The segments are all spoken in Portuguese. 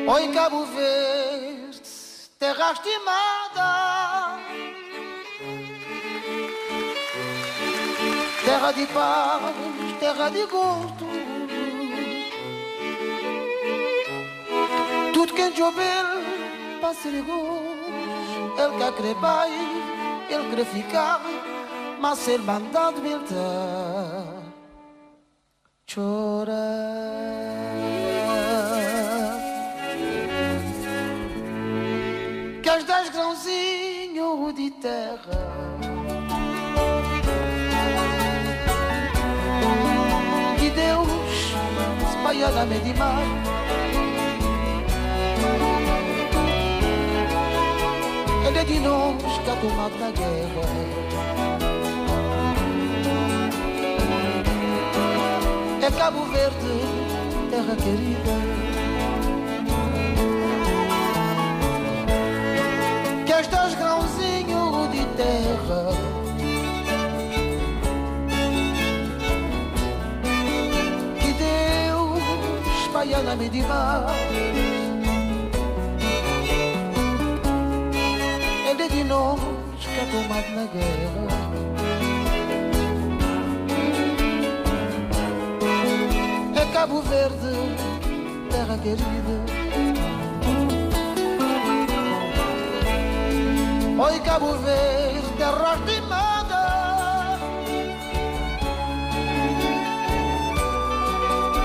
Oi, Cabo Verde, terra estimada, terra de paz, terra de gosto. Tudo quem jovem passa de gosto. Ele quer querer bem, ele quer ficar, mas ser mandado ele tá chorar. Queres 10 grãozinhos de terra, que Deus espalha na meia de mar. Ele é de nós que ha tomado na guerra. É Cabo Verde, terra querida. Queres 10 grãozinhos de terra, que Deus espalha na meia de mar. Ele é de nós que ha tomado na guerra. É Cabo Verde, terra querida. Oi, Cabo Verde, terra estimada,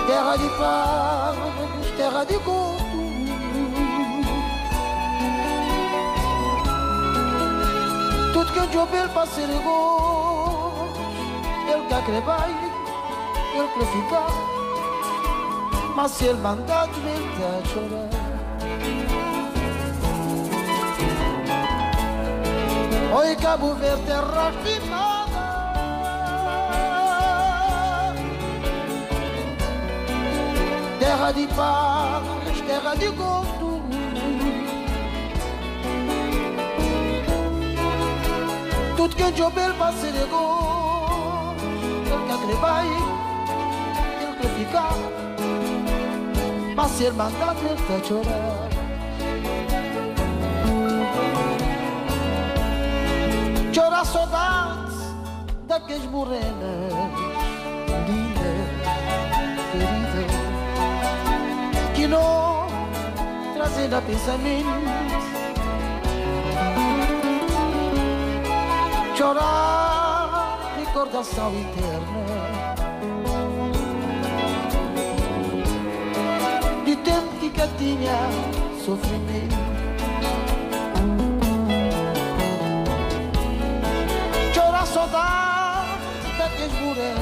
terra de paz, terra de gosto. Tudo que eu jovem para ser gosto. Ele quer querer bem, ele quer ficar, mas se ele mandar ele está a chorar. Oi, Cabo Verde, terra estimada, terra de paz, terra de gosto. Tudo que eu jovem para ser gosto. Ele quer querer bem, ele quer ficar, mas se ele mandar ele está a chorar. Chora a saudade daqueles morenas lindas, queridas, que não trazem a pensamento. Chorar recordação eterna de tempo que tinha sofrimento. Saudade daqueles morenas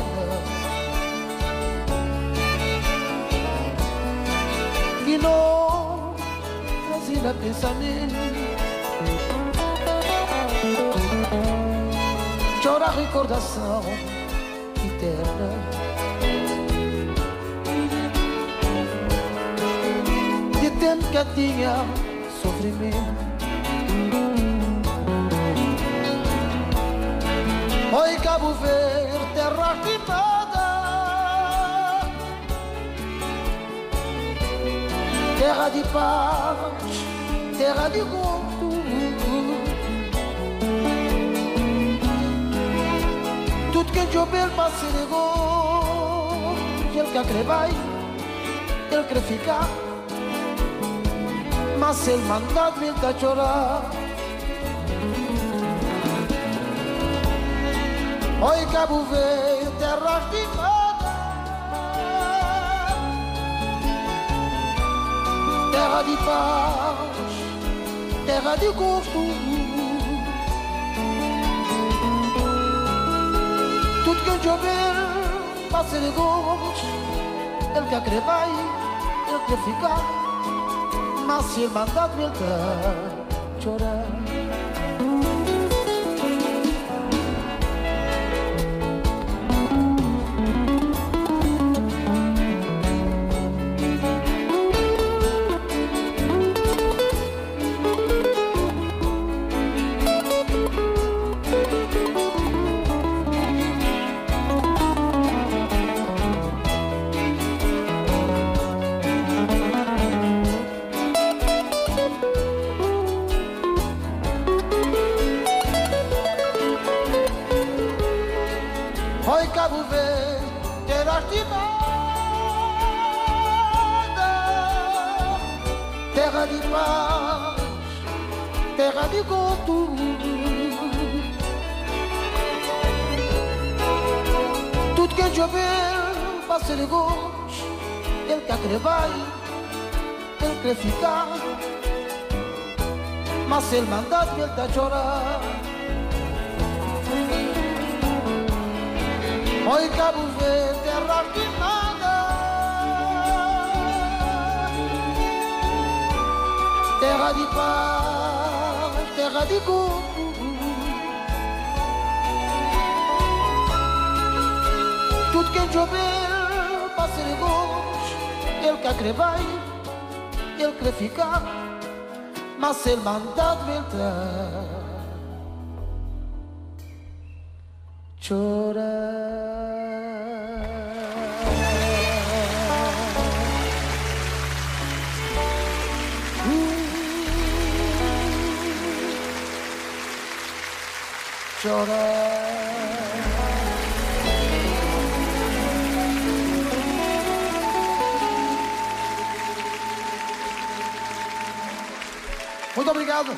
que não trazia pensamento. Chora a recordação eterna de tempo que tinha sofrimento. Oi, Cabo Verde, terra estimada, terra de paz, terra de gosto. Tudo que eu jovem para ser gosto. Ele quer querer bem, ele quer ficar, mas se ele mandar ele está a chorar. Oi, Cabo Verde, terra estimada, terra de paz, terra de gosto. Tudo que eu jovem para ser gosto. Ele quer querer bem, ele quer ficar, mas se ele mandar ele está a chorar. terra de paz, terra de gosto. Tudo que chover passa de gosto, ele quer que vai, ele quer ficar, mas se ele mandar ele está a chorar. Oi, Cabo Verde, terra que nada, terra de paz, terra de gosto. Tudo que chover passa de gosto, ele quer que vai, ele quer ficar, mas se ele mandar entrar, chorar. Chorar. Muito obrigado.